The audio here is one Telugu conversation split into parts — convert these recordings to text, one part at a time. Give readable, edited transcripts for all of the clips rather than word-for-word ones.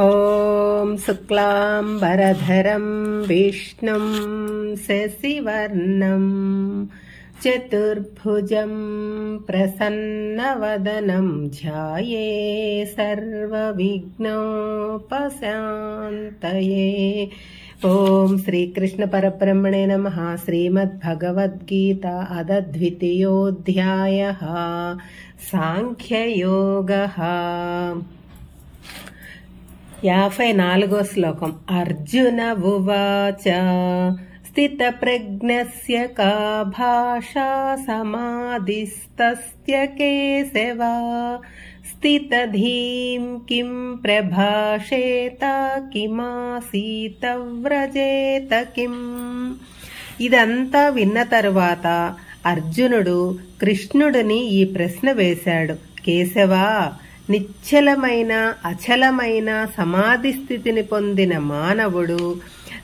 ఓం శుక్లాంబరధరం విష్ణుం శశివర్ణం చతుర్భుజం ప్రసన్నవదనం ధ్యాయే సర్వవిఘ్నోపశాంతయే. ఓం శ్రీకృష్ణ పరబ్రహ్మణే నమః. శ్రీమద్భగవద్గీత అథ ద్వితీయోऽధ్యాయః సాంఖ్యయోగః. 54వ శ్లోకం. అర్జున ఉవాచ స్థితప్రజ్ఞస్య కా భాషా సమాధిస్తస్య కేశవ స్థితధీం కిం ప్రభాషేత కిమాసీత వ్రజేత కిం. ఇదంతా విన్న తరువాత అర్జునుడు కృష్ణుడిని ఈ ప్రశ్న వేశాడు. కేశవా, నిశ్చలమైన అచలమైన సమాధి స్థితిని పొందిన మానవుడు,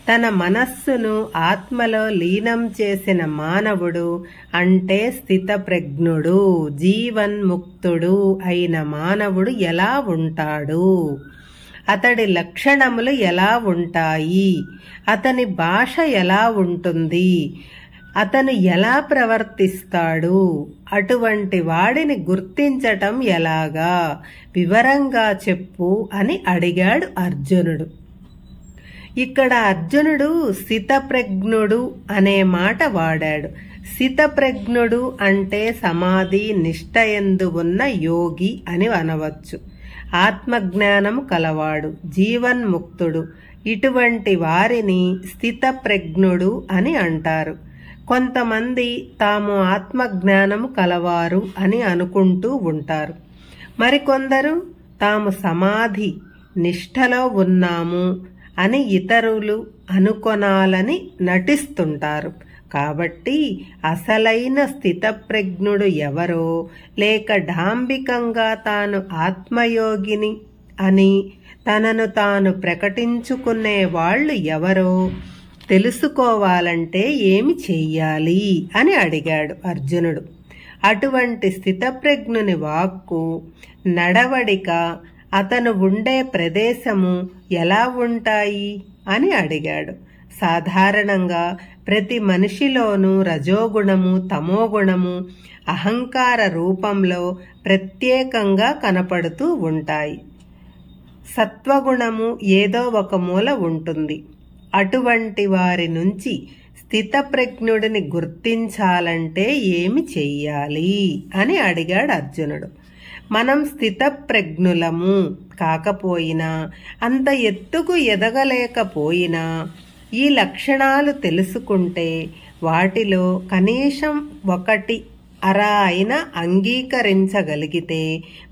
తన మనస్సును ఆత్మలో లీనం చేసిన మానవుడు అంటే స్థితప్రజ్ఞుడు, జీవన్ముక్తుడు అయిన మానవుడు ఎలా ఉంటాడు? అతడి లక్షణములు ఎలా ఉంటాయి? అతని భాష ఎలా ఉంటుంది? అతను ఎలా ప్రవర్తిస్తాడు? అటువంటి వాడిని గుర్తించటం ఎలాగా? వివరంగా చెప్పు అని అడిగాడు అర్జునుడు. ఇక్కడ అర్జునుడు స్థితప్రజ్ఞుడు అనే మాట వాడాడు. స్థితప్రజ్ఞుడు అంటే సమాధి నిష్ఠయందు ఉన్న యోగి అని అనవచ్చు. ఆత్మజ్ఞానము కలవాడు, జీవన్ముక్తుడు, ఇటువంటి వారిని స్థితప్రజ్ఞుడు అని అంటారు. కొంతమంది తాము ఆత్మజ్ఞానము కలవారు అని అనుకుంటూ ఉంటారు. మరికొందరు తాము సమాధి నిష్ఠలో ఉన్నాము అని ఇతరులు అనుకొనాలని నటిస్తుంటారు. కాబట్టి అసలైన స్థితప్రజ్ఞుడు ఎవరో, లేక డాంబికంగా తాను ఆత్మయోగిని అని తనను తాను ప్రకటించుకునే వాళ్ళు ఎవరో తెలుసుకోవాలంటే ఏమి చెయ్యాలి అని అడిగాడు అర్జునుడు. అటువంటి స్థితప్రజ్ఞుని వాక్కు, నడవడిక, అతను ఉండే ప్రదేశము ఎలా ఉంటాయి అని అడిగాడు. సాధారణంగా ప్రతి మనిషిలోనూ రజోగుణము, తమోగుణము అహంకార రూపంలో ప్రత్యేకంగా కనపడుతూ ఉంటాయి. సత్వగుణము ఏదో ఒక మూల ఉంటుంది. అటువంటి వారి నుంచి స్థితప్రజ్ఞుడిని గుర్తించాలంటే ఏమి చెయ్యాలి అని అడిగాడు అర్జునుడు. మనం స్థితప్రజ్ఞులము కాకపోయినా, అంత ఎత్తుకు ఎదగలేకపోయినా, ఈ లక్షణాలు తెలుసుకుంటే వాటిలో కనీసం ఒకటి అరా అయినా అంగీకరించగలిగితే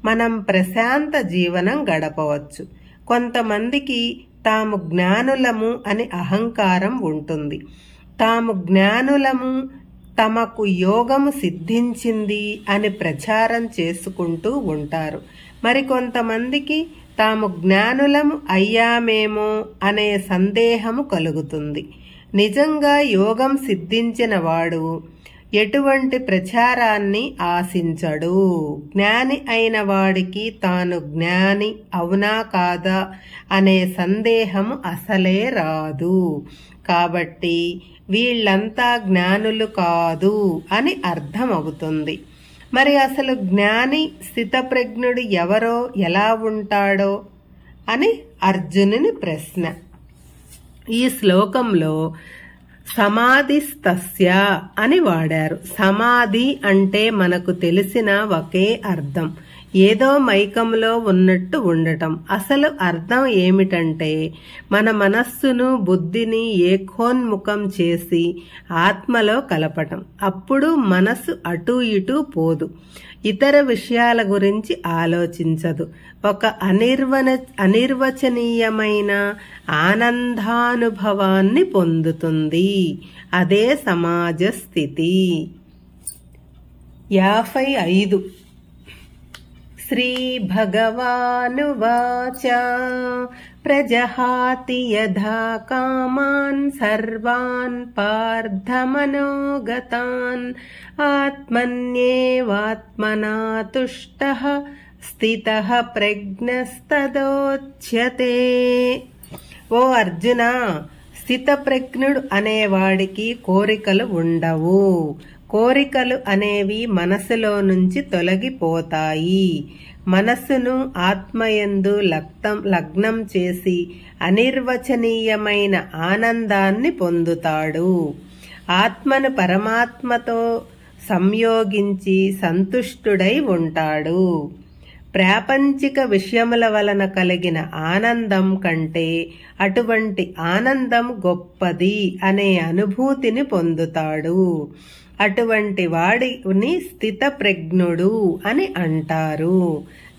మనం ప్రశాంత జీవనం గడపవచ్చు. కొంతమందికి తాము జ్ఞానులము అని అహంకారం ఉంటుంది. తాము జ్ఞానులము, తమకు యోగము సిద్ధించింది అని ప్రచారం చేసుకుంటూ ఉంటారు. మరికొంతమందికి తాము జ్ఞానులము అయ్యామేమో అనే సందేహము కలుగుతుంది. నిజంగా యోగం సిద్ధించిన వాడు ఎటువంటి ప్రచారాన్ని ఆశించడు. జ్ఞాని అయిన వాడికి తాను జ్ఞాని అవునా కాదా అనే సందేహము అసలే రాదు. కాబట్టి వీళ్ళంతా జ్ఞానులు కాదు అని అర్థమవుతుంది. మరి అసలు జ్ఞాని స్థితప్రజ్ఞుడు ఎవరో, ఎలా ఉంటాడో అని అర్జునుని ప్రశ్న. ఈ శ్లోకంలో సమాధిస్తస్య అని వాడారు. సమాధి అంటే మనకు తెలిసిన ఒకే అర్థం, ఏదో మైకంలో ఉన్నట్టు ఉండటం. అసలు అర్థం ఏమిటంటే మన మనస్సును, బుద్ధిని ఏకోన్ముఖం చేసి ఆత్మలో కలపటం. అప్పుడు మనసు అటూ ఇటూ పోదు, ఇతర విషయాల గురించి ఆలోచించదు. ఒక అనిర్వచనీయమైన ఆనందానుభవాన్ని పొందుతుంది. అదే సమాజ స్థితి. 55. శ్రీ భగవానువాచ ప్రజహాతి యథా కామాన్ సర్వాన్ పార్థమనోగతాన్ ఆత్మన్యేవాత్మనా తుష్టః స్థితః ప్రజ్ఞస్తదోచ్యతే. ఓ అర్జున, స్థితప్రజ్ఞుడు అనేవాడికి కోరికలు ఉండవు. కోరికలు అనేవి మనసులో నుంచి తొలగిపోతాయి. మనస్సును ఆత్మయందు లగ్నం చేసి అనిర్వచనీయమైన ఆనందాన్ని పొందుతాడు. ఆత్మను పరమాత్మతో సంయోగించి సంతుష్టుడై ఉంటాడు. ప్రాపంచిక విషయముల వలన కలిగిన ఆనందం కంటే అటువంటి ఆనందం గొప్పది అనే అనుభూతిని పొందుతాడు. అటువంటి వాడిని స్థితప్రజ్ఞుడు అని అంటారు.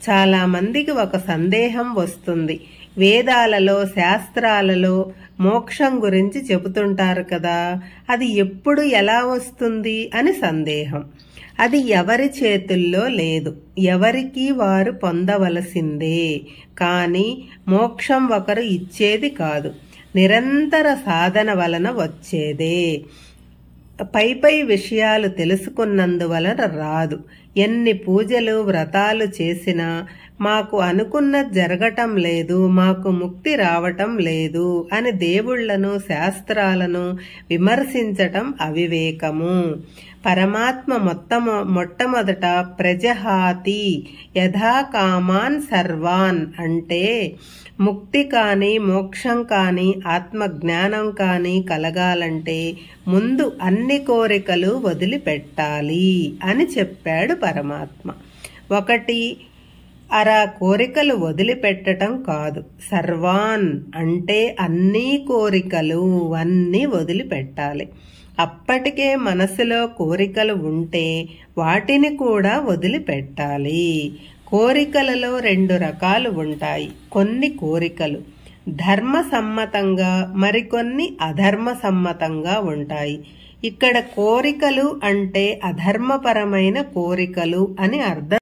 చాలా మందికి ఒక సందేహం వస్తుంది. వేదాలలో, శాస్త్రాలలో మోక్షం గురించి చెబుతుంటారు కదా, అది ఎప్పుడు ఎలా వస్తుంది అని సందేహం. అది ఎవరి చేతుల్లో లేదు, ఎవరికి వారు పొందవలసిందే. కానీ మోక్షం ఒకరు ఇచ్చేది కాదు, నిరంతర సాధన వలన వచ్చేదే. పై విషయాలు తెలుసుకున్నందువలన రాదు. ఎన్ని పూజలు వ్రతాలు చేసినా మాకు అనుకున్నది జరగటం లేదు, మాకు ముక్తి రావటం లేదు అని దేవుళ్లను, శాస్త్రాలను విమర్శించటం అవివేకము. పరమాత్మ మొట్టమొదట ప్రజహాతి యథా కామాన్ సర్వాన్ అంటే ముక్తి కాని, మోక్షం కాని, ఆత్మజ్ఞానం కాని కలగాలంటే ముందు అన్ని కోరికలు వదిలిపెట్టాలి అని చెప్పాడు పరమాత్మ. ఒకటి కోరికలు వదిలిపెట్టడం కాదు, సర్వాన్ అంటే అన్ని కోరికలు అన్నీ వదిలిపెట్టాలి. అప్పటికే మనసులో కోరికలు ఉంటే వాటిని కూడా వదిలిపెట్టాలి. కోరికలలో 2 రకాలు ఉంటాయి. కొన్ని కోరికలు ధర్మసమ్మతంగా, మరికొన్ని అధర్మసమ్మతంగా ఉంటాయి. ఇక్కడ కోరికలు అంటే అధర్మపరమైన కోరికలు అని అర్థం